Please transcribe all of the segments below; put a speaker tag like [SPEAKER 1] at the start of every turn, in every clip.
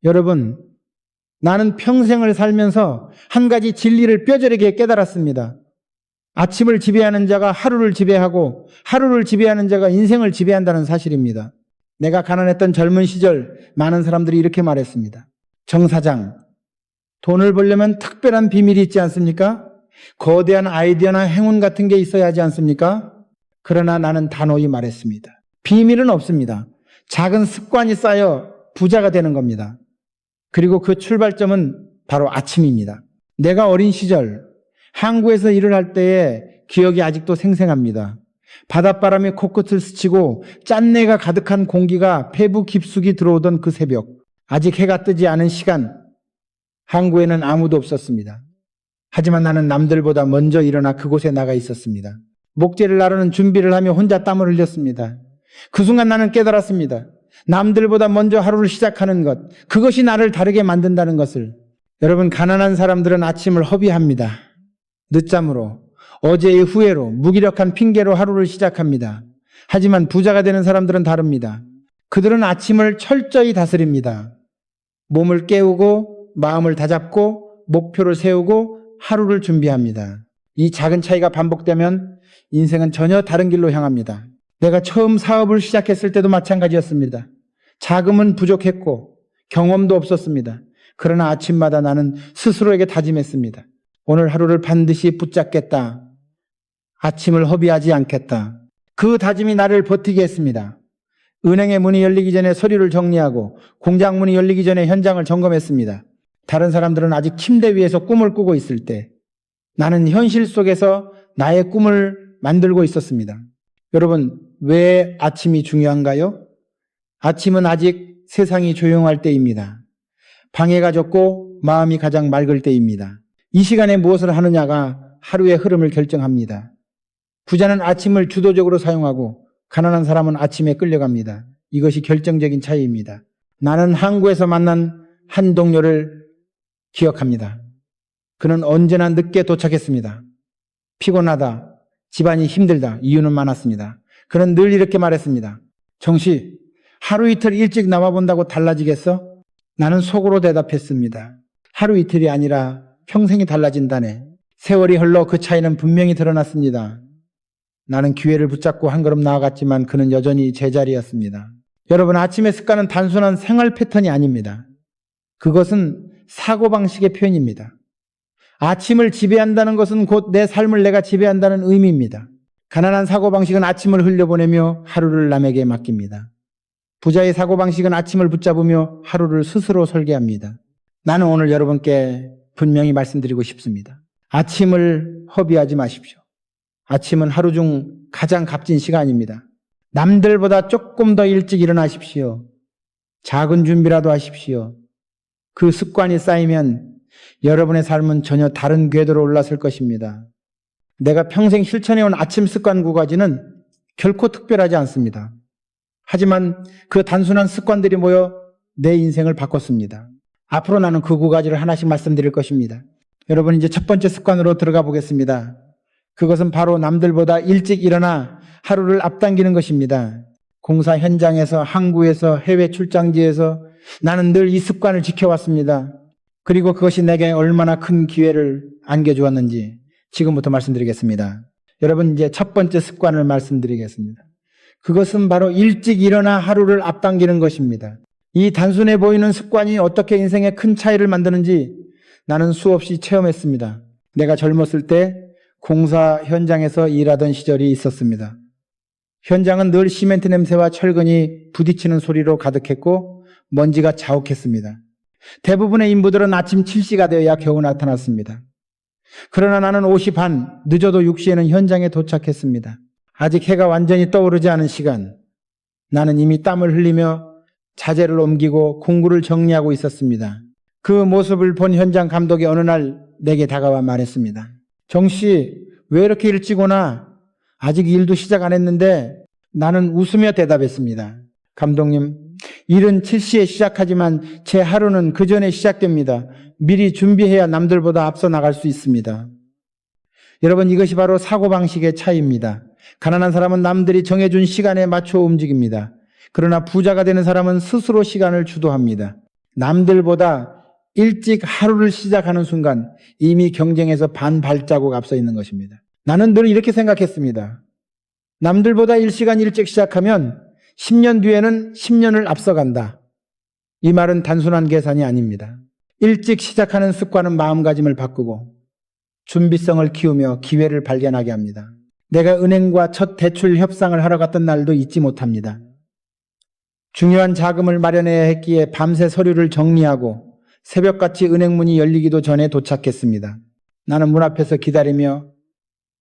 [SPEAKER 1] 여러분, 나는 평생을 살면서 한 가지 진리를 뼈저리게 깨달았습니다. 아침을 지배하는 자가 하루를 지배하고 하루를 지배하는 자가 인생을 지배한다는 사실입니다. 내가 가난했던 젊은 시절 많은 사람들이 이렇게 말했습니다. 정 사장, 돈을 벌려면 특별한 비밀이 있지 않습니까? 거대한 아이디어나 행운 같은 게 있어야 하지 않습니까? 그러나 나는 단호히 말했습니다. 비밀은 없습니다. 작은 습관이 쌓여 부자가 되는 겁니다. 그리고 그 출발점은 바로 아침입니다. 내가 어린 시절 항구에서 일을 할 때의 기억이 아직도 생생합니다. 바닷바람이 코끝을 스치고 짠내가 가득한 공기가 폐부 깊숙이 들어오던 그 새벽, 아직 해가 뜨지 않은 시간, 항구에는 아무도 없었습니다. 하지만 나는 남들보다 먼저 일어나 그곳에 나가 있었습니다. 목재를 나르는 준비를 하며 혼자 땀을 흘렸습니다. 그 순간 나는 깨달았습니다. 남들보다 먼저 하루를 시작하는 것, 그것이 나를 다르게 만든다는 것을. 여러분, 가난한 사람들은 아침을 허비합니다. 늦잠으로, 어제의 후회로, 무기력한 핑계로 하루를 시작합니다. 하지만 부자가 되는 사람들은 다릅니다. 그들은 아침을 철저히 다스립니다. 몸을 깨우고 마음을 다잡고 목표를 세우고 하루를 준비합니다. 이 작은 차이가 반복되면 인생은 전혀 다른 길로 향합니다. 내가 처음 사업을 시작했을 때도 마찬가지였습니다. 자금은 부족했고 경험도 없었습니다. 그러나 아침마다 나는 스스로에게 다짐했습니다. 오늘 하루를 반드시 붙잡겠다. 아침을 허비하지 않겠다. 그 다짐이 나를 버티게 했습니다. 은행의 문이 열리기 전에 서류를 정리하고 공장 문이 열리기 전에 현장을 점검했습니다. 다른 사람들은 아직 침대 위에서 꿈을 꾸고 있을 때 나는 현실 속에서 나의 꿈을 만들고 있었습니다. 여러분, 왜 아침이 중요한가요? 아침은 아직 세상이 조용할 때입니다. 방해가 적고 마음이 가장 맑을 때입니다. 이 시간에 무엇을 하느냐가 하루의 흐름을 결정합니다. 부자는 아침을 주도적으로 사용하고 가난한 사람은 아침에 끌려갑니다. 이것이 결정적인 차이입니다. 나는 항구에서 만난 한 동료를 기억합니다. 그는 언제나 늦게 도착했습니다. 피곤하다, 집안이 힘들다, 이유는 많았습니다. 그는 늘 이렇게 말했습니다. 정씨, 하루 이틀 일찍 나와본다고 달라지겠어? 나는 속으로 대답했습니다. 하루 이틀이 아니라 평생이 달라진다네. 세월이 흘러 그 차이는 분명히 드러났습니다. 나는 기회를 붙잡고 한 걸음 나아갔지만 그는 여전히 제자리였습니다. 여러분, 아침의 습관은 단순한 생활 패턴이 아닙니다. 그것은 사고방식의 표현입니다. 아침을 지배한다는 것은 곧 내 삶을 내가 지배한다는 의미입니다. 가난한 사고방식은 아침을 흘려보내며 하루를 남에게 맡깁니다. 부자의 사고방식은 아침을 붙잡으며 하루를 스스로 설계합니다. 나는 오늘 여러분께 분명히 말씀드리고 싶습니다. 아침을 허비하지 마십시오. 아침은 하루 중 가장 값진 시간입니다. 남들보다 조금 더 일찍 일어나십시오. 작은 준비라도 하십시오. 그 습관이 쌓이면 여러분의 삶은 전혀 다른 궤도로 올랐을 것입니다. 내가 평생 실천해온 아침 습관 9가지는 결코 특별하지 않습니다. 하지만 그 단순한 습관들이 모여 내 인생을 바꿨습니다. 앞으로 나는 그 9가지를 하나씩 말씀드릴 것입니다. 여러분, 이제 첫 번째 습관으로 들어가 보겠습니다. 그것은 바로 남들보다 일찍 일어나 하루를 앞당기는 것입니다. 공사 현장에서, 항구에서, 해외 출장지에서 나는 늘 이 습관을 지켜왔습니다. 그리고 그것이 내게 얼마나 큰 기회를 안겨주었는지 지금부터 말씀드리겠습니다. 여러분, 이제 첫 번째 습관을 말씀드리겠습니다. 그것은 바로 일찍 일어나 하루를 앞당기는 것입니다. 이 단순해 보이는 습관이 어떻게 인생에 큰 차이를 만드는지 나는 수없이 체험했습니다. 내가 젊었을 때 공사 현장에서 일하던 시절이 있었습니다. 현장은 늘 시멘트 냄새와 철근이 부딪히는 소리로 가득했고 먼지가 자욱했습니다. 대부분의 인부들은 아침 7시가 되어야 겨우 나타났습니다. 그러나 나는 5시 반, 늦어도 6시에는 현장에 도착했습니다. 아직 해가 완전히 떠오르지 않은 시간, 나는 이미 땀을 흘리며 자재를 옮기고 공구를 정리하고 있었습니다. 그 모습을 본 현장 감독이 어느 날 내게 다가와 말했습니다. 정씨, 왜 이렇게 일찍 오나? 아직 일도 시작 안 했는데. 나는 웃으며 대답했습니다. 감독님, 일은 7시에 시작하지만 제 하루는 그 전에 시작됩니다. 미리 준비해야 남들보다 앞서 나갈 수 있습니다. 여러분, 이것이 바로 사고방식의 차이입니다. 가난한 사람은 남들이 정해준 시간에 맞춰 움직입니다. 그러나 부자가 되는 사람은 스스로 시간을 주도합니다. 남들보다 일찍 하루를 시작하는 순간 이미 경쟁에서 반 발자국 앞서 있는 것입니다. 나는 늘 이렇게 생각했습니다. 남들보다 1시간 일찍 시작하면 10년 뒤에는 10년을 앞서간다. 이 말은 단순한 계산이 아닙니다. 일찍 시작하는 습관은 마음가짐을 바꾸고 준비성을 키우며 기회를 발견하게 합니다. 내가 은행과 첫 대출 협상을 하러 갔던 날도 잊지 못합니다. 중요한 자금을 마련해야 했기에 밤새 서류를 정리하고 새벽같이 은행 문이 열리기도 전에 도착했습니다. 나는 문 앞에서 기다리며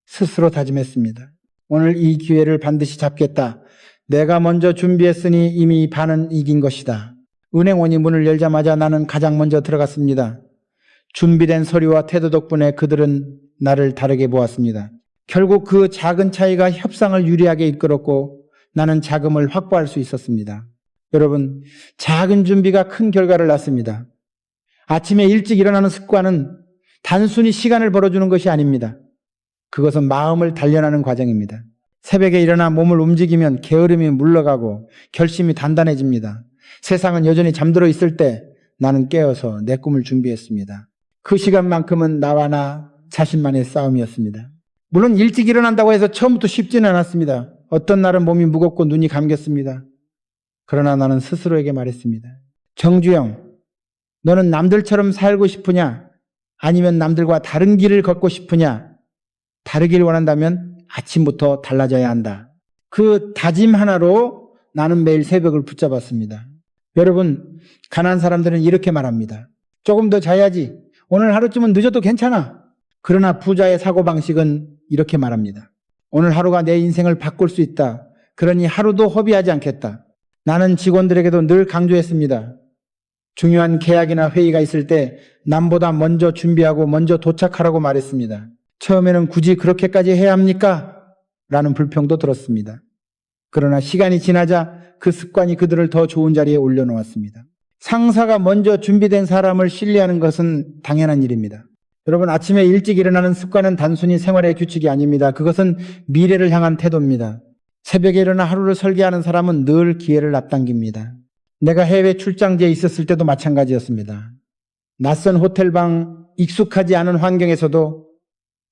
[SPEAKER 1] 스스로 다짐했습니다. 오늘 이 기회를 반드시 잡겠다. 내가 먼저 준비했으니 이미 반은 이긴 것이다. 은행원이 문을 열자마자 나는 가장 먼저 들어갔습니다. 준비된 서류와 태도 덕분에 그들은 나를 다르게 보았습니다. 결국 그 작은 차이가 협상을 유리하게 이끌었고 나는 자금을 확보할 수 있었습니다. 여러분, 작은 준비가 큰 결과를 낳습니다. 아침에 일찍 일어나는 습관은 단순히 시간을 벌어주는 것이 아닙니다. 그것은 마음을 단련하는 과정입니다. 새벽에 일어나 몸을 움직이면 게으름이 물러가고 결심이 단단해집니다. 세상은 여전히 잠들어 있을 때 나는 깨어서 내 꿈을 준비했습니다. 그 시간만큼은 나와 나 자신만의 싸움이었습니다. 물론 일찍 일어난다고 해서 처음부터 쉽지는 않았습니다. 어떤 날은 몸이 무겁고 눈이 감겼습니다. 그러나 나는 스스로에게 말했습니다. 정주영, 너는 남들처럼 살고 싶으냐? 아니면 남들과 다른 길을 걷고 싶으냐? 다르길 원한다면 아침부터 달라져야 한다. 그 다짐 하나로 나는 매일 새벽을 붙잡았습니다. 여러분, 가난한 사람들은 이렇게 말합니다. 조금 더 자야지. 오늘 하루쯤은 늦어도 괜찮아. 그러나 부자의 사고방식은 이렇게 말합니다. 오늘 하루가 내 인생을 바꿀 수 있다. 그러니 하루도 허비하지 않겠다. 나는 직원들에게도 늘 강조했습니다. 중요한 계약이나 회의가 있을 때 남보다 먼저 준비하고 먼저 도착하라고 말했습니다. 처음에는 굳이 그렇게까지 해야 합니까? 라는 불평도 들었습니다. 그러나 시간이 지나자 그 습관이 그들을 더 좋은 자리에 올려놓았습니다. 상사가 먼저 준비된 사람을 신뢰하는 것은 당연한 일입니다. 여러분, 아침에 일찍 일어나는 습관은 단순히 생활의 규칙이 아닙니다. 그것은 미래를 향한 태도입니다. 새벽에 일어나 하루를 설계하는 사람은 늘 기회를 앞당깁니다. 내가 해외 출장지에 있었을 때도 마찬가지였습니다. 낯선 호텔방, 익숙하지 않은 환경에서도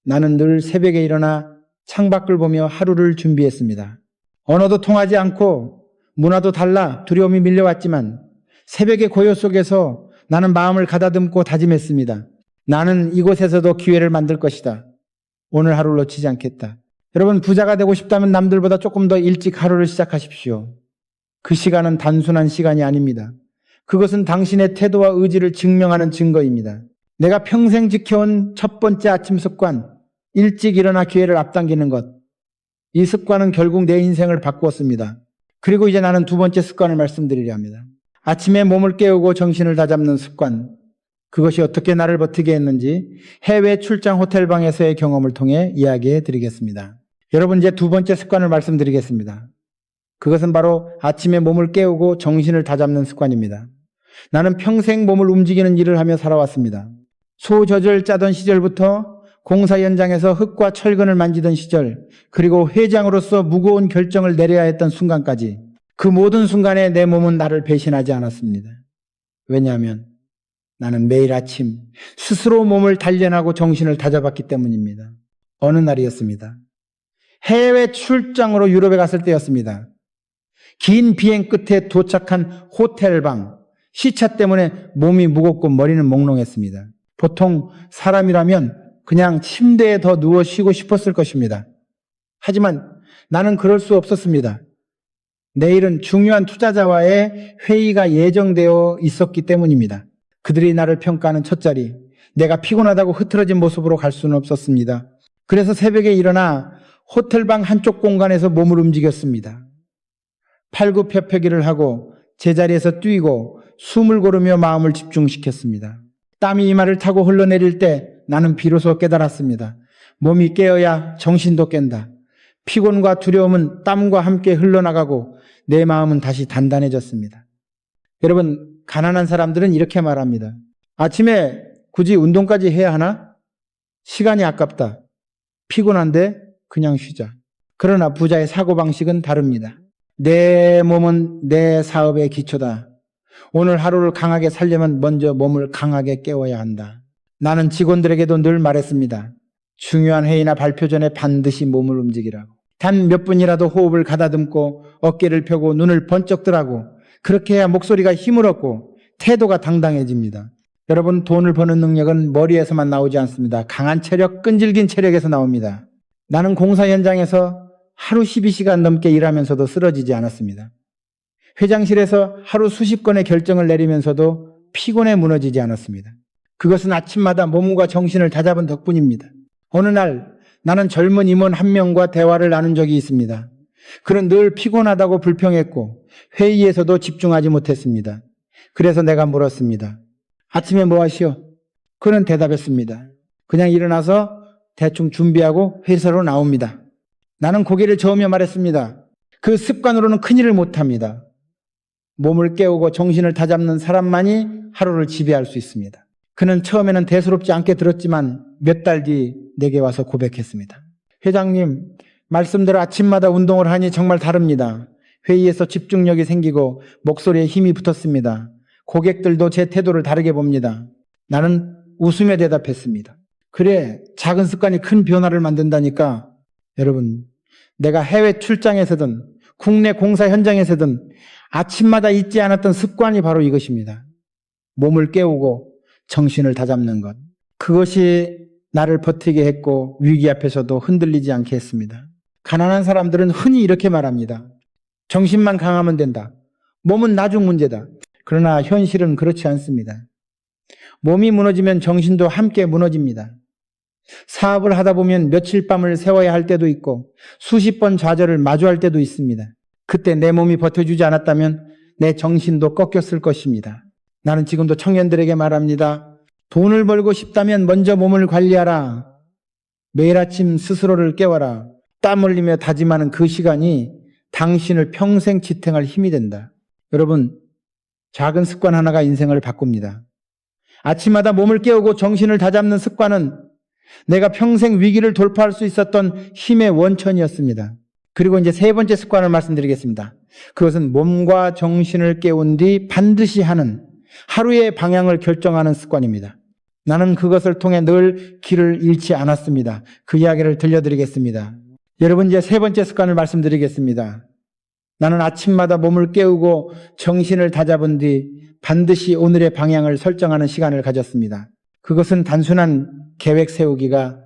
[SPEAKER 1] 나는 늘 새벽에 일어나 창밖을 보며 하루를 준비했습니다. 언어도 통하지 않고 문화도 달라 두려움이 밀려왔지만 새벽의 고요 속에서 나는 마음을 가다듬고 다짐했습니다. 나는 이곳에서도 기회를 만들 것이다. 오늘 하루를 놓치지 않겠다. 여러분, 부자가 되고 싶다면 남들보다 조금 더 일찍 하루를 시작하십시오. 그 시간은 단순한 시간이 아닙니다. 그것은 당신의 태도와 의지를 증명하는 증거입니다. 내가 평생 지켜온 첫 번째 아침 습관, 일찍 일어나 기회를 앞당기는 것. 이 습관은 결국 내 인생을 바꾸었습니다. 그리고 이제 나는 두 번째 습관을 말씀드리려 합니다. 아침에 몸을 깨우고 정신을 다잡는 습관. 그것이 어떻게 나를 버티게 했는지 해외 출장 호텔방에서의 경험을 통해 이야기해 드리겠습니다. 여러분, 이제 두 번째 습관을 말씀드리겠습니다. 그것은 바로 아침에 몸을 깨우고 정신을 다잡는 습관입니다. 나는 평생 몸을 움직이는 일을 하며 살아왔습니다. 소저절 짜던 시절부터 공사 현장에서 흙과 철근을 만지던 시절, 그리고 회장으로서 무거운 결정을 내려야 했던 순간까지 그 모든 순간에 내 몸은 나를 배신하지 않았습니다. 왜냐하면 나는 매일 아침 스스로 몸을 단련하고 정신을 다잡았기 때문입니다. 어느 날이었습니다. 해외 출장으로 유럽에 갔을 때였습니다. 긴 비행 끝에 도착한 호텔방, 시차 때문에 몸이 무겁고 머리는 몽롱했습니다. 보통 사람이라면 그냥 침대에 더 누워 쉬고 싶었을 것입니다. 하지만 나는 그럴 수 없었습니다. 내일은 중요한 투자자와의 회의가 예정되어 있었기 때문입니다. 그들이 나를 평가하는 첫 자리, 내가 피곤하다고 흐트러진 모습으로 갈 수는 없었습니다. 그래서 새벽에 일어나 호텔방 한쪽 공간에서 몸을 움직였습니다. 팔굽혀펴기를 하고 제자리에서 뛰고 숨을 고르며 마음을 집중시켰습니다. 땀이 이마를 타고 흘러내릴 때 나는 비로소 깨달았습니다. 몸이 깨어야 정신도 깬다. 피곤과 두려움은 땀과 함께 흘러나가고 내 마음은 다시 단단해졌습니다. 여러분, 가난한 사람들은 이렇게 말합니다. 아침에 굳이 운동까지 해야 하나? 시간이 아깝다. 피곤한데 그냥 쉬자. 그러나 부자의 사고방식은 다릅니다. 내 몸은 내 사업의 기초다. 오늘 하루를 강하게 살려면 먼저 몸을 강하게 깨워야 한다. 나는 직원들에게도 늘 말했습니다. 중요한 회의나 발표 전에 반드시 몸을 움직이라고. 단 몇 분이라도 호흡을 가다듬고 어깨를 펴고 눈을 번쩍 뜨라고. 그렇게 해야 목소리가 힘을 얻고 태도가 당당해집니다. 여러분, 돈을 버는 능력은 머리에서만 나오지 않습니다. 강한 체력, 끈질긴 체력에서 나옵니다. 나는 공사 현장에서 하루 12시간 넘게 일하면서도 쓰러지지 않았습니다. 회장실에서 하루 수십 건의 결정을 내리면서도 피곤에 무너지지 않았습니다. 그것은 아침마다 몸과 정신을 다잡은 덕분입니다. 어느 날 나는 젊은 임원 한 명과 대화를 나눈 적이 있습니다. 그는 늘 피곤하다고 불평했고 회의에서도 집중하지 못했습니다. 그래서 내가 물었습니다. 아침에 뭐 하시오? 그는 대답했습니다. 그냥 일어나서 대충 준비하고 회사로 나옵니다. 나는 고개를 저으며 말했습니다. 그 습관으로는 큰일을 못합니다. 몸을 깨우고 정신을 다잡는 사람만이 하루를 지배할 수 있습니다. 그는 처음에는 대수롭지 않게 들었지만 몇 달 뒤 내게 와서 고백했습니다. 회장님, 말씀대로 아침마다 운동을 하니 정말 다릅니다. 회의에서 집중력이 생기고 목소리에 힘이 붙었습니다. 고객들도 제 태도를 다르게 봅니다. 나는 웃으며 대답했습니다. 그래, 작은 습관이 큰 변화를 만든다니까. 여러분, 내가 해외 출장에서든 국내 공사 현장에서든 아침마다 잊지 않았던 습관이 바로 이것입니다. 몸을 깨우고 정신을 다잡는 것. 그것이 나를 버티게 했고 위기 앞에서도 흔들리지 않게 했습니다. 가난한 사람들은 흔히 이렇게 말합니다. 정신만 강하면 된다. 몸은 나중 문제다. 그러나 현실은 그렇지 않습니다. 몸이 무너지면 정신도 함께 무너집니다. 사업을 하다 보면 며칠 밤을 새워야 할 때도 있고 수십 번 좌절을 마주할 때도 있습니다. 그때 내 몸이 버텨주지 않았다면 내 정신도 꺾였을 것입니다. 나는 지금도 청년들에게 말합니다. 돈을 벌고 싶다면 먼저 몸을 관리하라. 매일 아침 스스로를 깨워라. 땀 흘리며 다짐하는 그 시간이 당신을 평생 지탱할 힘이 된다. 여러분, 작은 습관 하나가 인생을 바꿉니다. 아침마다 몸을 깨우고 정신을 다잡는 습관은 내가 평생 위기를 돌파할 수 있었던 힘의 원천이었습니다. 그리고 이제 세 번째 습관을 말씀드리겠습니다. 그것은 몸과 정신을 깨운 뒤 반드시 하는 하루의 방향을 결정하는 습관입니다. 나는 그것을 통해 늘 길을 잃지 않았습니다. 그 이야기를 들려드리겠습니다. 여러분, 이제 세 번째 습관을 말씀드리겠습니다. 나는 아침마다 몸을 깨우고 정신을 다잡은 뒤 반드시 오늘의 방향을 설정하는 시간을 가졌습니다. 그것은 단순한 계획 세우기가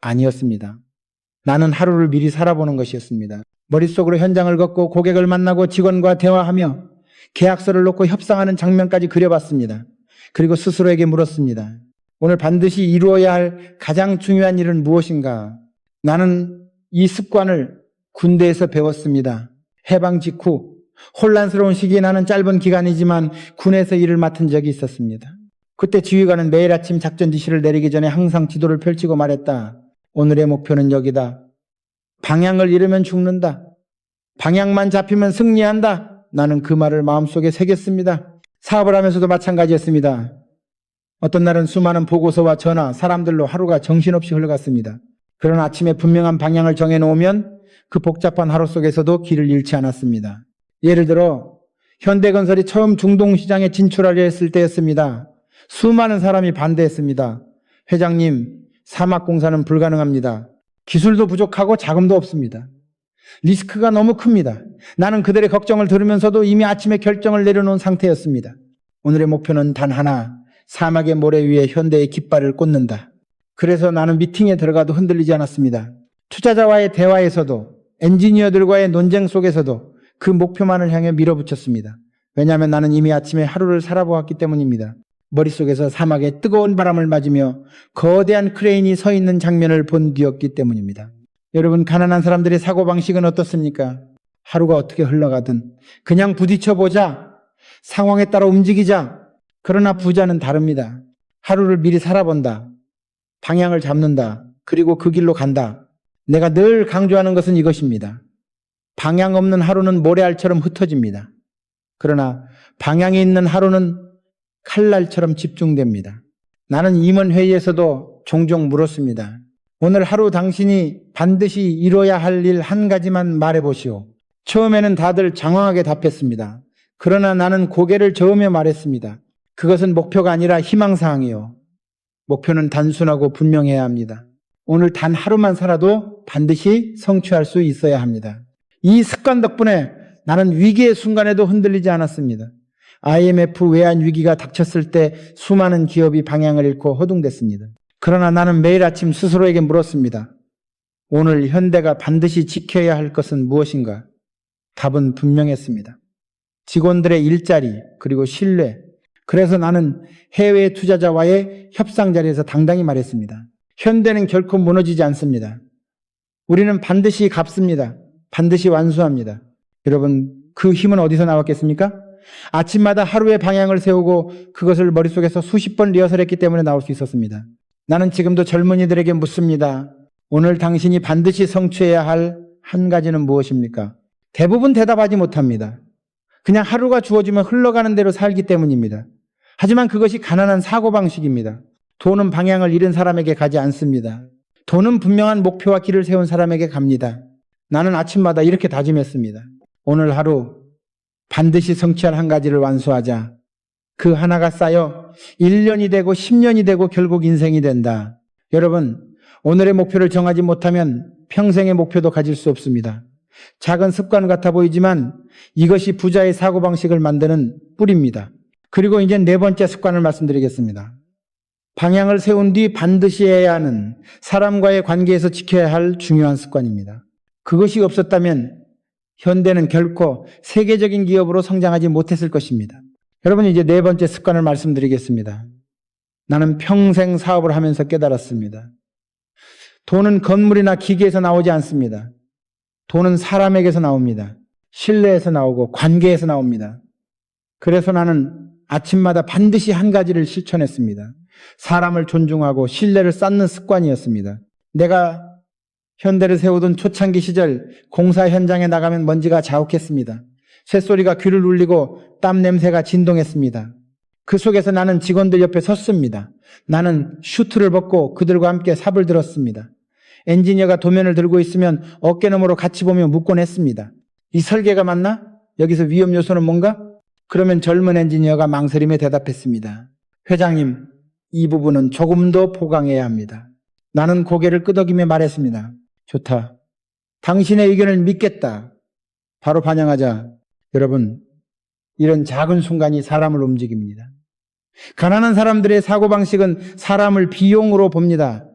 [SPEAKER 1] 아니었습니다. 나는 하루를 미리 살아보는 것이었습니다. 머릿속으로 현장을 걷고 고객을 만나고 직원과 대화하며 계약서를 놓고 협상하는 장면까지 그려봤습니다. 그리고 스스로에게 물었습니다. 오늘 반드시 이루어야 할 가장 중요한 일은 무엇인가? 나는 이 습관을 군대에서 배웠습니다. 해방 직후 혼란스러운 시기에 나는 짧은 기간이지만 군에서 일을 맡은 적이 있었습니다. 그때 지휘관은 매일 아침 작전 지시를 내리기 전에 항상 지도를 펼치고 말했다. 오늘의 목표는 여기다. 방향을 잃으면 죽는다. 방향만 잡히면 승리한다. 나는 그 말을 마음속에 새겼습니다. 사업을 하면서도 마찬가지였습니다. 어떤 날은 수많은 보고서와 전화, 사람들로 하루가 정신없이 흘러갔습니다. 그러나 아침에 분명한 방향을 정해놓으면 그 복잡한 하루 속에서도 길을 잃지 않았습니다. 예를 들어 현대건설이 처음 중동시장에 진출하려 했을 때였습니다. 수많은 사람이 반대했습니다. 회장님, 사막공사는 불가능합니다. 기술도 부족하고 자금도 없습니다. 리스크가 너무 큽니다. 나는 그들의 걱정을 들으면서도 이미 아침에 결정을 내려놓은 상태였습니다. 오늘의 목표는 단 하나, 사막의 모래 위에 현대의 깃발을 꽂는다. 그래서 나는 미팅에 들어가도 흔들리지 않았습니다. 투자자와의 대화에서도 엔지니어들과의 논쟁 속에서도 그 목표만을 향해 밀어붙였습니다. 왜냐하면 나는 이미 아침에 하루를 살아보았기 때문입니다. 머릿속에서 사막의 뜨거운 바람을 맞으며 거대한 크레인이 서 있는 장면을 본 뒤였기 때문입니다. 여러분, 가난한 사람들의 사고방식은 어떻습니까? 하루가 어떻게 흘러가든 그냥 부딪혀보자. 상황에 따라 움직이자. 그러나 부자는 다릅니다. 하루를 미리 살아본다. 방향을 잡는다. 그리고 그 길로 간다. 내가 늘 강조하는 것은 이것입니다. 방향 없는 하루는 모래알처럼 흩어집니다. 그러나 방향이 있는 하루는 칼날처럼 집중됩니다. 나는 임원회의에서도 종종 물었습니다. 오늘 하루 당신이 반드시 이뤄야 할 일 한 가지만 말해보시오. 처음에는 다들 장황하게 답했습니다. 그러나 나는 고개를 저으며 말했습니다. 그것은 목표가 아니라 희망사항이요. 목표는 단순하고 분명해야 합니다. 오늘 단 하루만 살아도 반드시 성취할 수 있어야 합니다. 이 습관 덕분에 나는 위기의 순간에도 흔들리지 않았습니다. IMF 외환 위기가 닥쳤을 때 수많은 기업이 방향을 잃고 허둥댔습니다. 그러나 나는 매일 아침 스스로에게 물었습니다. 오늘 현대가 반드시 지켜야 할 것은 무엇인가? 답은 분명했습니다. 직원들의 일자리, 그리고 신뢰. 그래서 나는 해외 투자자와의 협상 자리에서 당당히 말했습니다. 현대는 결코 무너지지 않습니다. 우리는 반드시 갚습니다. 반드시 완수합니다. 여러분, 그 힘은 어디서 나왔겠습니까? 아침마다 하루의 방향을 세우고 그것을 머릿속에서 수십 번 리허설했기 때문에 나올 수 있었습니다. 나는 지금도 젊은이들에게 묻습니다. 오늘 당신이 반드시 성취해야 할 한 가지는 무엇입니까? 대부분 대답하지 못합니다. 그냥 하루가 주어지면 흘러가는 대로 살기 때문입니다. 하지만 그것이 가난한 사고방식입니다. 돈은 방향을 잃은 사람에게 가지 않습니다. 돈은 분명한 목표와 길을 세운 사람에게 갑니다. 나는 아침마다 이렇게 다짐했습니다. 오늘 하루 반드시 성취할 한 가지를 완수하자. 그 하나가 쌓여 1년이 되고 10년이 되고 결국 인생이 된다. 여러분, 오늘의 목표를 정하지 못하면 평생의 목표도 가질 수 없습니다. 작은 습관 같아 보이지만 이것이 부자의 사고방식을 만드는 뿌리입니다. 그리고 이제 네 번째 습관을 말씀드리겠습니다. 방향을 세운 뒤 반드시 해야 하는 사람과의 관계에서 지켜야 할 중요한 습관입니다. 그것이 없었다면 현대는 결코 세계적인 기업으로 성장하지 못했을 것입니다. 여러분, 이제 네 번째 습관을 말씀드리겠습니다. 나는 평생 사업을 하면서 깨달았습니다. 돈은 건물이나 기계에서 나오지 않습니다. 돈은 사람에게서 나옵니다. 신뢰에서 나오고 관계에서 나옵니다. 그래서 나는 아침마다 반드시 한 가지를 실천했습니다. 사람을 존중하고 신뢰를 쌓는 습관이었습니다. 내가 현대를 세우던 초창기 시절 공사 현장에 나가면 먼지가 자욱했습니다. 쇳소리가 귀를 울리고 땀 냄새가 진동했습니다. 그 속에서 나는 직원들 옆에 섰습니다. 나는 슈트를 벗고 그들과 함께 삽을 들었습니다. 엔지니어가 도면을 들고 있으면 어깨너머로 같이 보며 묻곤 했습니다. 이 설계가 맞나? 여기서 위험 요소는 뭔가? 그러면 젊은 엔지니어가 망설임에 대답했습니다. 회장님, 이 부분은 조금 더 보강해야 합니다. 나는 고개를 끄덕이며 말했습니다. 좋다. 당신의 의견을 믿겠다. 바로 반영하자. 여러분, 이런 작은 순간이 사람을 움직입니다. 가난한 사람들의 사고방식은 사람을 비용으로 봅니다.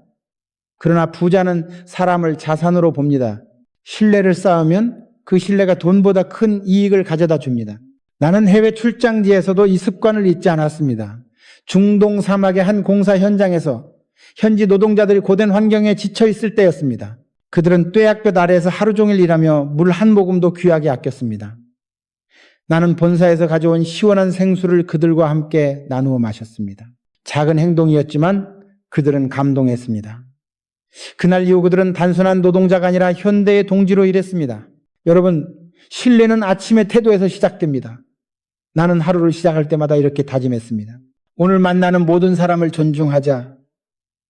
[SPEAKER 1] 그러나 부자는 사람을 자산으로 봅니다. 신뢰를 쌓으면 그 신뢰가 돈보다 큰 이익을 가져다 줍니다. 나는 해외 출장지에서도 이 습관을 잊지 않았습니다. 중동 사막의 한 공사 현장에서 현지 노동자들이 고된 환경에 지쳐 있을 때였습니다. 그들은 뙤약볕 아래에서 하루 종일 일하며 물 한 모금도 귀하게 아꼈습니다. 나는 본사에서 가져온 시원한 생수를 그들과 함께 나누어 마셨습니다. 작은 행동이었지만 그들은 감동했습니다. 그날 이후 그들은 단순한 노동자가 아니라 현대의 동지로 일했습니다. 여러분, 신뢰는 아침의 태도에서 시작됩니다. 나는 하루를 시작할 때마다 이렇게 다짐했습니다. 오늘 만나는 모든 사람을 존중하자.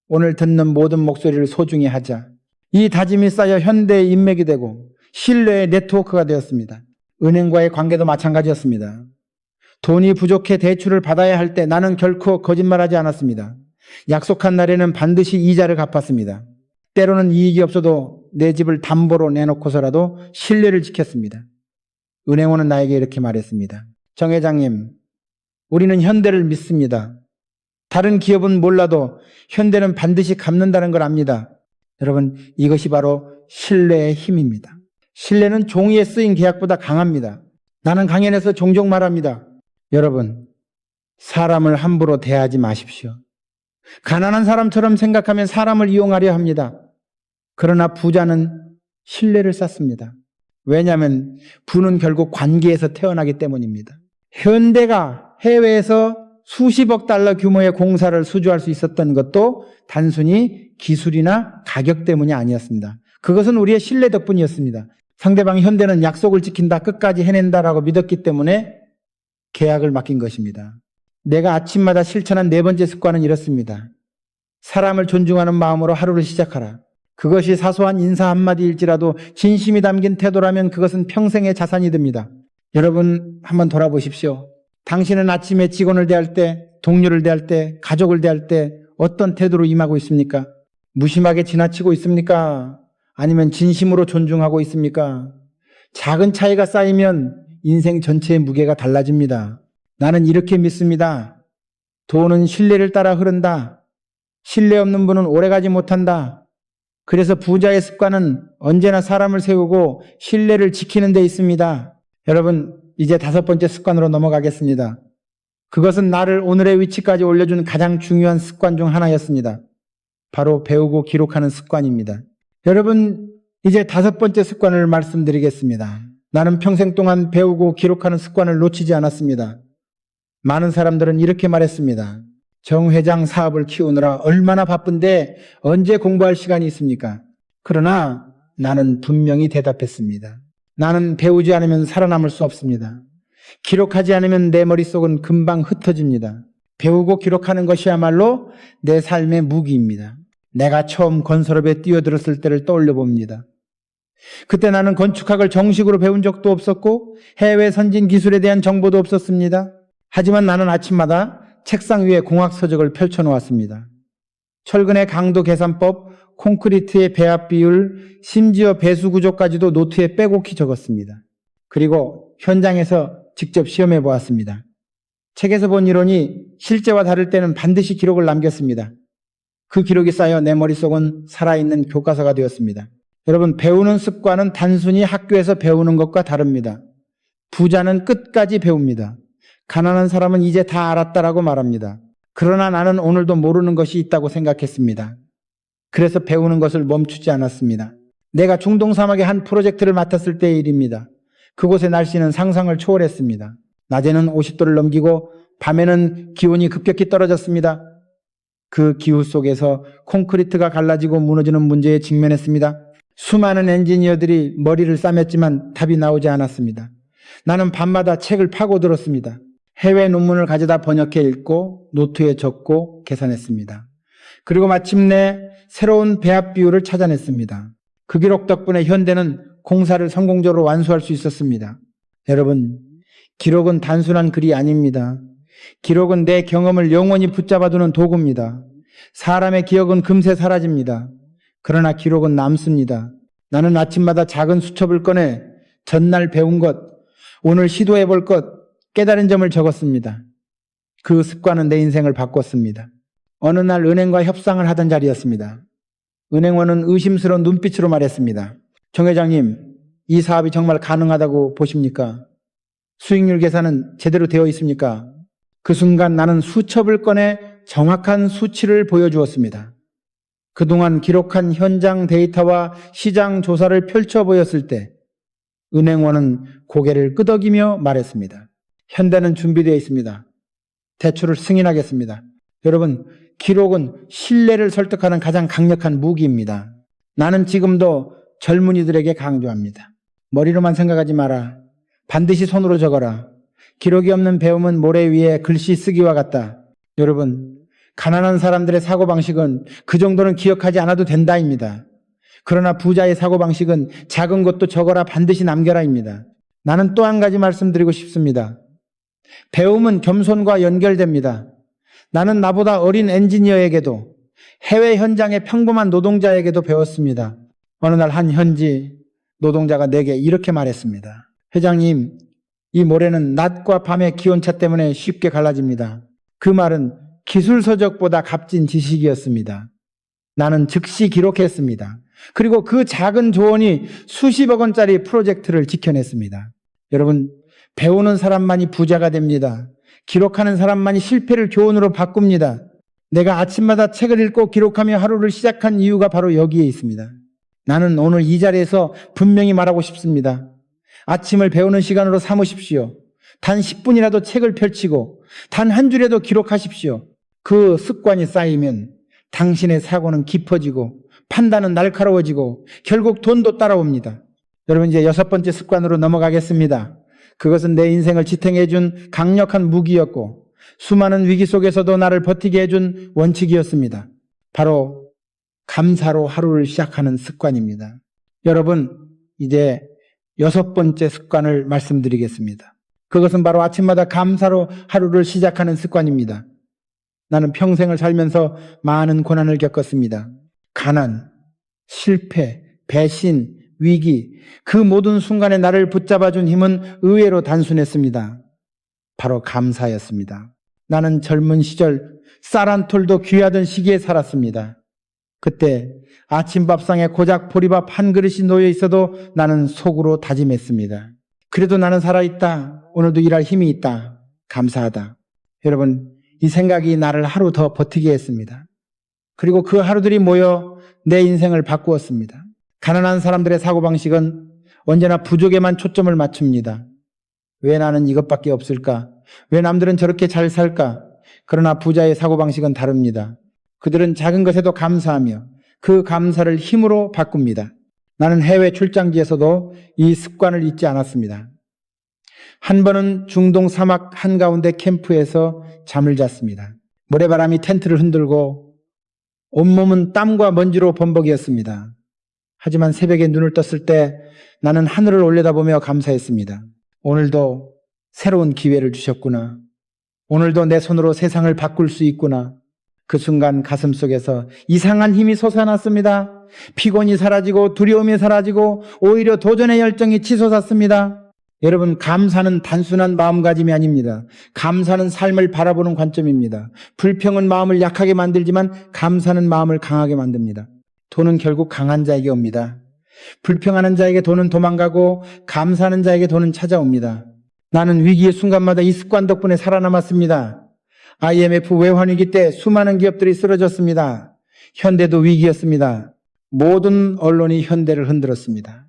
[SPEAKER 1] 오늘 듣는 모든 목소리를 소중히 하자. 이 다짐이 쌓여 현대의 인맥이 되고 신뢰의 네트워크가 되었습니다. 은행과의 관계도 마찬가지였습니다. 돈이 부족해 대출을 받아야 할 때 나는 결코 거짓말하지 않았습니다. 약속한 날에는 반드시 이자를 갚았습니다. 때로는 이익이 없어도 내 집을 담보로 내놓고서라도 신뢰를 지켰습니다. 은행원은 나에게 이렇게 말했습니다. 정 회장님, 우리는 현대를 믿습니다. 다른 기업은 몰라도 현대는 반드시 갚는다는 걸 압니다. 여러분, 이것이 바로 신뢰의 힘입니다. 신뢰는 종이에 쓰인 계약보다 강합니다. 나는 강연에서 종종 말합니다. 여러분, 사람을 함부로 대하지 마십시오. 가난한 사람처럼 생각하면 사람을 이용하려 합니다. 그러나 부자는 신뢰를 쌓습니다. 왜냐하면 부는 결국 관계에서 태어나기 때문입니다. 현대가 해외에서 수십억 달러 규모의 공사를 수주할 수 있었던 것도 단순히 기술이나 가격 때문이 아니었습니다. 그것은 우리의 신뢰 덕분이었습니다. 상대방 현대는 약속을 지킨다, 끝까지 해낸다라고 믿었기 때문에 계약을 맡긴 것입니다. 내가 아침마다 실천한 네 번째 습관은 이렇습니다. 사람을 존중하는 마음으로 하루를 시작하라. 그것이 사소한 인사 한마디일지라도 진심이 담긴 태도라면 그것은 평생의 자산이 됩니다. 여러분 한번 돌아보십시오. 당신은 아침에 직원을 대할 때, 동료를 대할 때, 가족을 대할 때 어떤 태도로 임하고 있습니까? 무심하게 지나치고 있습니까? 아니면 진심으로 존중하고 있습니까? 작은 차이가 쌓이면 인생 전체의 무게가 달라집니다. 나는 이렇게 믿습니다. 돈은 신뢰를 따라 흐른다. 신뢰 없는 분은 오래가지 못한다. 그래서 부자의 습관은 언제나 사람을 세우고 신뢰를 지키는 데 있습니다. 여러분, 이제 5번째 습관으로 넘어가겠습니다. 그것은 나를 오늘의 위치까지 올려준 가장 중요한 습관 중 하나였습니다. 바로 배우고 기록하는 습관입니다. 여러분, 이제 5번째 습관을 말씀드리겠습니다. 나는 평생 동안 배우고 기록하는 습관을 놓치지 않았습니다. 많은 사람들은 이렇게 말했습니다. 정 회장 사업을 키우느라 얼마나 바쁜데 언제 공부할 시간이 있습니까? 그러나 나는 분명히 대답했습니다. 나는 배우지 않으면 살아남을 수 없습니다. 기록하지 않으면 내 머릿속은 금방 흩어집니다. 배우고 기록하는 것이야말로 내 삶의 무기입니다. 내가 처음 건설업에 뛰어들었을 때를 떠올려 봅니다. 그때 나는 건축학을 정식으로 배운 적도 없었고 해외 선진 기술에 대한 정보도 없었습니다. 하지만 나는 아침마다 책상 위에 공학 서적을 펼쳐놓았습니다. 철근의 강도 계산법, 콘크리트의 배합 비율, 심지어 배수 구조까지도 노트에 빼곡히 적었습니다. 그리고 현장에서 직접 시험해 보았습니다. 책에서 본 이론이 실제와 다를 때는 반드시 기록을 남겼습니다. 그 기록이 쌓여 내 머릿속은 살아있는 교과서가 되었습니다. 여러분, 배우는 습관은 단순히 학교에서 배우는 것과 다릅니다. 부자는 끝까지 배웁니다. 가난한 사람은 이제 다 알았다라고 말합니다. 그러나 나는 오늘도 모르는 것이 있다고 생각했습니다. 그래서 배우는 것을 멈추지 않았습니다. 내가 중동 사막의 한 프로젝트를 맡았을 때의 일입니다. 그곳의 날씨는 상상을 초월했습니다. 낮에는 50도를 넘기고 밤에는 기온이 급격히 떨어졌습니다. 그 기후 속에서 콘크리트가 갈라지고 무너지는 문제에 직면했습니다. 수많은 엔지니어들이 머리를 싸맸지만 답이 나오지 않았습니다. 나는 밤마다 책을 파고들었습니다. 해외 논문을 가져다 번역해 읽고 노트에 적고 계산했습니다. 그리고 마침내 새로운 배합 비율을 찾아냈습니다. 그 기록 덕분에 현대는 공사를 성공적으로 완수할 수 있었습니다. 여러분, 기록은 단순한 글이 아닙니다. 기록은 내 경험을 영원히 붙잡아두는 도구입니다. 사람의 기억은 금세 사라집니다. 그러나 기록은 남습니다. 나는 아침마다 작은 수첩을 꺼내 전날 배운 것, 오늘 시도해 볼 것, 깨달은 점을 적었습니다. 그 습관은 내 인생을 바꿨습니다. 어느 날 은행과 협상을 하던 자리였습니다. 은행원은 의심스러운 눈빛으로 말했습니다. 정 회장님, 이 사업이 정말 가능하다고 보십니까? 수익률 계산은 제대로 되어 있습니까? 그 순간 나는 수첩을 꺼내 정확한 수치를 보여주었습니다. 그동안 기록한 현장 데이터와 시장 조사를 펼쳐 보였을 때 은행원은 고개를 끄덕이며 말했습니다. 현대는 준비되어 있습니다. 대출을 승인하겠습니다. 여러분, 기록은 신뢰를 설득하는 가장 강력한 무기입니다. 나는 지금도 젊은이들에게 강조합니다. 머리로만 생각하지 마라. 반드시 손으로 적어라. 기록이 없는 배움은 모래 위에 글씨 쓰기와 같다. 여러분, 가난한 사람들의 사고방식은 그 정도는 기억하지 않아도 된다입니다. 그러나 부자의 사고방식은 작은 것도 적어라, 반드시 남겨라입니다. 나는 또 한 가지 말씀드리고 싶습니다. 배움은 겸손과 연결됩니다. 나는 나보다 어린 엔지니어에게도 해외 현장의 평범한 노동자에게도 배웠습니다. 어느 날 한 현지 노동자가 내게 이렇게 말했습니다. 회장님, 이 모래는 낮과 밤의 기온차 때문에 쉽게 갈라집니다. 그 말은 기술 서적보다 값진 지식이었습니다. 나는 즉시 기록했습니다. 그리고 그 작은 조언이 수십억 원짜리 프로젝트를 지켜냈습니다. 여러분, 배우는 사람만이 부자가 됩니다. 기록하는 사람만이 실패를 교훈으로 바꿉니다. 내가 아침마다 책을 읽고 기록하며 하루를 시작한 이유가 바로 여기에 있습니다. 나는 오늘 이 자리에서 분명히 말하고 싶습니다. 아침을 배우는 시간으로 삼으십시오. 단 10분이라도 책을 펼치고 단 한 줄에도 기록하십시오. 그 습관이 쌓이면 당신의 사고는 깊어지고 판단은 날카로워지고 결국 돈도 따라옵니다. 여러분, 이제 6번째 습관으로 넘어가겠습니다. 그것은 내 인생을 지탱해 준 강력한 무기였고 수많은 위기 속에서도 나를 버티게 해준 원칙이었습니다. 바로 감사로 하루를 시작하는 습관입니다. 여러분, 이제 6번째 습관을 말씀드리겠습니다. 그것은 바로 아침마다 감사로 하루를 시작하는 습관입니다. 나는 평생을 살면서 많은 고난을 겪었습니다. 가난, 실패, 배신, 위기, 그 모든 순간에 나를 붙잡아준 힘은 의외로 단순했습니다. 바로 감사였습니다. 나는 젊은 시절 쌀 한 톨도 귀하던 시기에 살았습니다. 그때 아침밥상에 고작 보리밥 한 그릇이 놓여 있어도 나는 속으로 다짐했습니다. 그래도 나는 살아있다. 오늘도 일할 힘이 있다. 감사하다. 여러분, 이 생각이 나를 하루 더 버티게 했습니다. 그리고 그 하루들이 모여 내 인생을 바꾸었습니다. 가난한 사람들의 사고방식은 언제나 부족에만 초점을 맞춥니다. 왜 나는 이것밖에 없을까? 왜 남들은 저렇게 잘 살까? 그러나 부자의 사고방식은 다릅니다. 그들은 작은 것에도 감사하며 그 감사를 힘으로 바꿉니다. 나는 해외 출장지에서도 이 습관을 잊지 않았습니다. 한 번은 중동 사막 한가운데 캠프에서 잠을 잤습니다. 모래바람이 텐트를 흔들고 온몸은 땀과 먼지로 범벅이었습니다. 하지만 새벽에 눈을 떴을 때 나는 하늘을 올려다보며 감사했습니다. 오늘도 새로운 기회를 주셨구나. 오늘도 내 손으로 세상을 바꿀 수 있구나. 그 순간 가슴속에서 이상한 힘이 솟아났습니다. 피곤이 사라지고 두려움이 사라지고 오히려 도전의 열정이 치솟았습니다. 여러분, 감사는 단순한 마음가짐이 아닙니다. 감사는 삶을 바라보는 관점입니다. 불평은 마음을 약하게 만들지만 감사는 마음을 강하게 만듭니다. 돈은 결국 강한 자에게 옵니다. 불평하는 자에게 돈은 도망가고 감사하는 자에게 돈은 찾아옵니다. 나는 위기의 순간마다 이 습관 덕분에 살아남았습니다. IMF 외환위기 때 수많은 기업들이 쓰러졌습니다. 현대도 위기였습니다. 모든 언론이 현대를 흔들었습니다.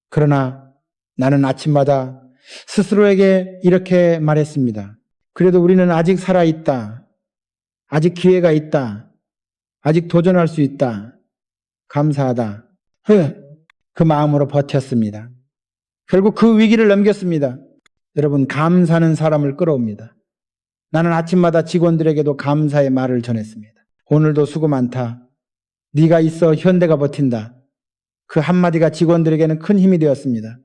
[SPEAKER 1] 그러나 나는 아침마다 스스로에게 이렇게 말했습니다. 그래도 우리는 아직 살아있다. 아직 기회가 있다. 아직 도전할 수 있다. 감사하다. 그 마음으로 버텼습니다. 결국 그 위기를 넘겼습니다. 여러분, 감사는 사람을 끌어옵니다. 나는 아침마다 직원들에게도 감사의 말을 전했습니다. 오늘도 수고 많다. 네가 있어 현대가 버틴다. 그 한마디가 직원들에게는 큰 힘이 되었습니다.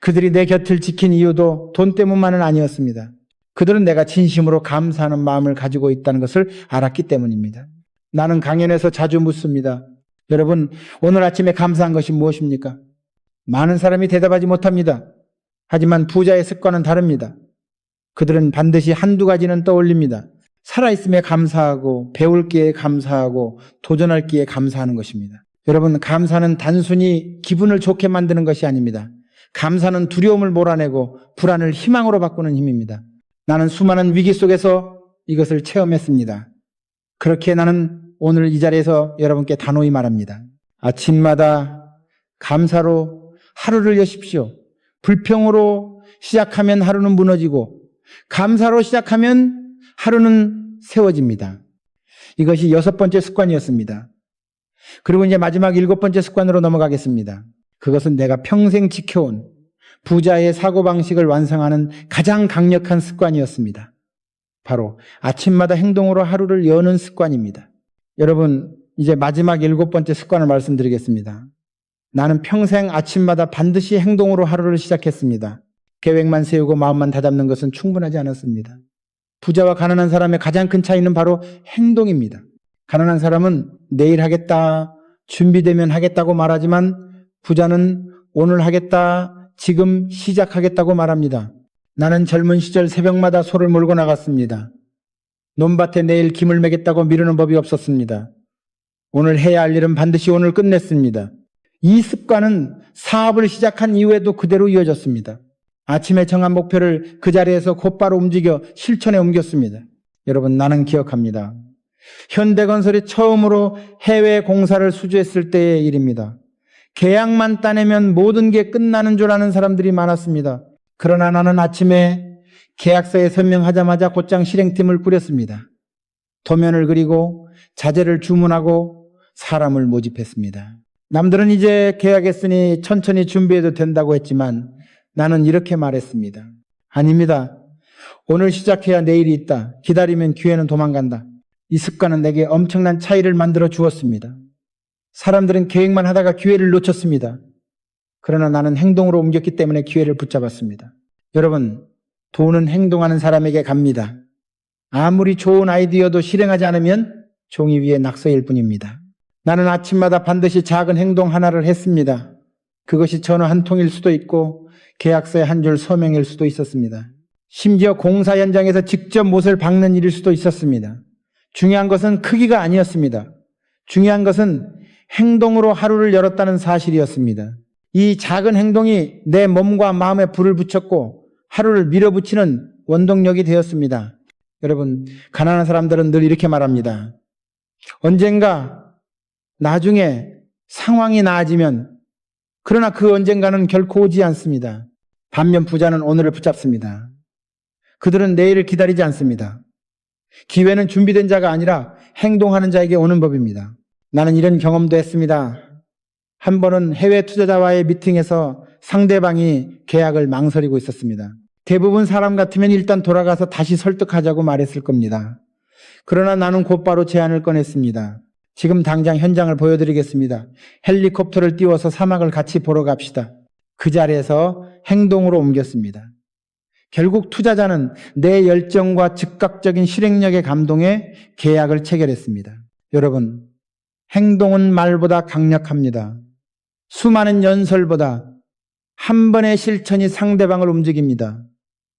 [SPEAKER 1] 그들이 내 곁을 지킨 이유도 돈 때문만은 아니었습니다. 그들은 내가 진심으로 감사하는 마음을 가지고 있다는 것을 알았기 때문입니다. 나는 강연에서 자주 묻습니다. 여러분, 오늘 아침에 감사한 것이 무엇입니까? 많은 사람이 대답하지 못합니다. 하지만 부자의 습관은 다릅니다. 그들은 반드시 한두 가지는 떠올립니다. 살아있음에 감사하고 배울 기회에 감사하고 도전할 기회에 감사하는 것입니다. 여러분, 감사는 단순히 기분을 좋게 만드는 것이 아닙니다. 감사는 두려움을 몰아내고 불안을 희망으로 바꾸는 힘입니다. 나는 수많은 위기 속에서 이것을 체험했습니다. 그렇게 나는 오늘 이 자리에서 여러분께 단호히 말합니다. 아침마다 감사로 하루를 여십시오. 불평으로 시작하면 하루는 무너지고 감사로 시작하면 하루는 세워집니다. 이것이 6번째 습관이었습니다. 그리고 이제 마지막 7번째 습관으로 넘어가겠습니다. 그것은 내가 평생 지켜온 부자의 사고방식을 완성하는 가장 강력한 습관이었습니다. 바로 아침마다 행동으로 하루를 여는 습관입니다. 여러분, 이제 마지막 7번째 습관을 말씀드리겠습니다. 나는 평생 아침마다 반드시 행동으로 하루를 시작했습니다. 계획만 세우고 마음만 다잡는 것은 충분하지 않았습니다. 부자와 가난한 사람의 가장 큰 차이는 바로 행동입니다. 가난한 사람은 내일 하겠다, 준비되면 하겠다고 말하지만 부자는 오늘 하겠다, 지금 시작하겠다고 말합니다. 나는 젊은 시절 새벽마다 소를 몰고 나갔습니다. 논밭에 내일 김을 매겠다고 미루는 법이 없었습니다. 오늘 해야 할 일은 반드시 오늘 끝냈습니다. 이 습관은 사업을 시작한 이후에도 그대로 이어졌습니다. 아침에 정한 목표를 그 자리에서 곧바로 움직여 실천에 옮겼습니다. 여러분, 나는 기억합니다. 현대건설이 처음으로 해외 공사를 수주했을 때의 일입니다. 계약만 따내면 모든 게 끝나는 줄 아는 사람들이 많았습니다. 그러나 나는 아침에 계약서에 서명하자마자 곧장 실행팀을 꾸렸습니다. 도면을 그리고 자재를 주문하고 사람을 모집했습니다. 남들은 이제 계약했으니 천천히 준비해도 된다고 했지만 나는 이렇게 말했습니다. 아닙니다. 오늘 시작해야 내일이 있다. 기다리면 기회는 도망간다. 이 습관은 내게 엄청난 차이를 만들어 주었습니다. 사람들은 계획만 하다가 기회를 놓쳤습니다. 그러나 나는 행동으로 옮겼기 때문에 기회를 붙잡았습니다. 여러분, 돈은 행동하는 사람에게 갑니다. 아무리 좋은 아이디어도 실행하지 않으면 종이 위에 낙서일 뿐입니다. 나는 아침마다 반드시 작은 행동 하나를 했습니다. 그것이 전화 한 통일 수도 있고 계약서에 한 줄 서명일 수도 있었습니다. 심지어 공사 현장에서 직접 못을 박는 일일 수도 있었습니다. 중요한 것은 크기가 아니었습니다. 중요한 것은 행동으로 하루를 열었다는 사실이었습니다. 이 작은 행동이 내 몸과 마음에 불을 붙였고 하루를 밀어붙이는 원동력이 되었습니다. 여러분, 가난한 사람들은 늘 이렇게 말합니다. 언젠가 나중에 상황이 나아지면, 그러나 그 언젠가는 결코 오지 않습니다. 반면 부자는 오늘을 붙잡습니다. 그들은 내일을 기다리지 않습니다. 기회는 준비된 자가 아니라 행동하는 자에게 오는 법입니다. 나는 이런 경험도 했습니다. 한 번은 해외 투자자와의 미팅에서 상대방이 계약을 망설이고 있었습니다. 대부분 사람 같으면 일단 돌아가서 다시 설득하자고 말했을 겁니다. 그러나 나는 곧바로 제안을 꺼냈습니다. 지금 당장 현장을 보여드리겠습니다. 헬리콥터를 띄워서 사막을 같이 보러 갑시다. 그 자리에서 행동으로 옮겼습니다. 결국 투자자는 내 열정과 즉각적인 실행력에 감동해 계약을 체결했습니다. 여러분, 행동은 말보다 강력합니다. 수많은 연설보다 한 번의 실천이 상대방을 움직입니다.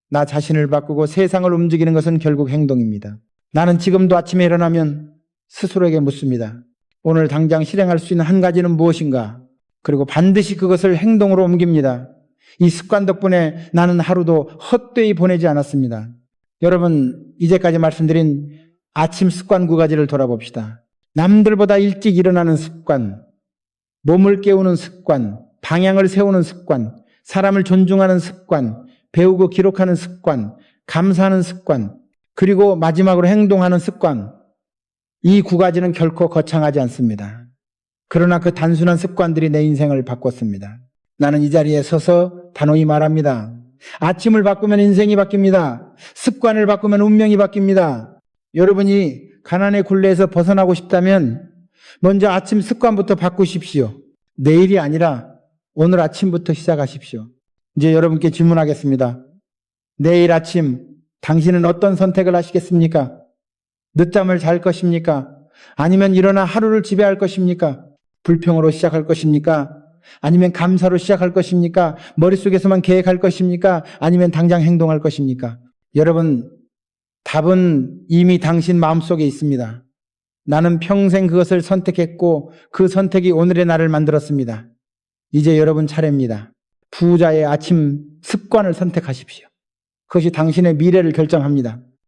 [SPEAKER 1] 나 자신을 바꾸고 세상을 움직이는 것은 결국 행동입니다. 나는 지금도 아침에 일어나면 스스로에게 묻습니다. 오늘 당장 실행할 수 있는 한 가지는 무엇인가? 그리고 반드시 그것을 행동으로 옮깁니다. 이 습관 덕분에 나는 하루도 헛되이 보내지 않았습니다. 여러분, 이제까지 말씀드린 아침 습관 9가지를 돌아봅시다. 남들보다 일찍 일어나는 습관, 몸을 깨우는 습관, 방향을 세우는 습관, 사람을 존중하는 습관, 배우고 기록하는 습관, 감사하는 습관, 그리고 마지막으로 행동하는 습관. 이 9가지는 결코 거창하지 않습니다. 그러나 그 단순한 습관들이 내 인생을 바꿨습니다. 나는 이 자리에 서서 단호히 말합니다. 아침을 바꾸면 인생이 바뀝니다. 습관을 바꾸면 운명이 바뀝니다. 여러분이 가난의 굴레에서 벗어나고 싶다면 먼저 아침 습관부터 바꾸십시오. 내일이 아니라 오늘 아침부터 시작하십시오. 이제 여러분께 질문하겠습니다. 내일 아침 당신은 어떤 선택을 하시겠습니까? 늦잠을 잘 것입니까? 아니면 일어나 하루를 지배할 것입니까? 불평으로 시작할 것입니까? 아니면 감사로 시작할 것입니까? 머릿속에서만 계획할 것입니까? 아니면 당장 행동할 것입니까? 여러분, 답은 이미 당신 마음속에 있습니다. 나는 평생 그것을 선택했고 그 선택이 오늘의 나를 만들었습니다. 이제 여러분 차례입니다. 부자의 아침 습관을 선택하십시오. 그것이 당신의 미래를 결정합니다.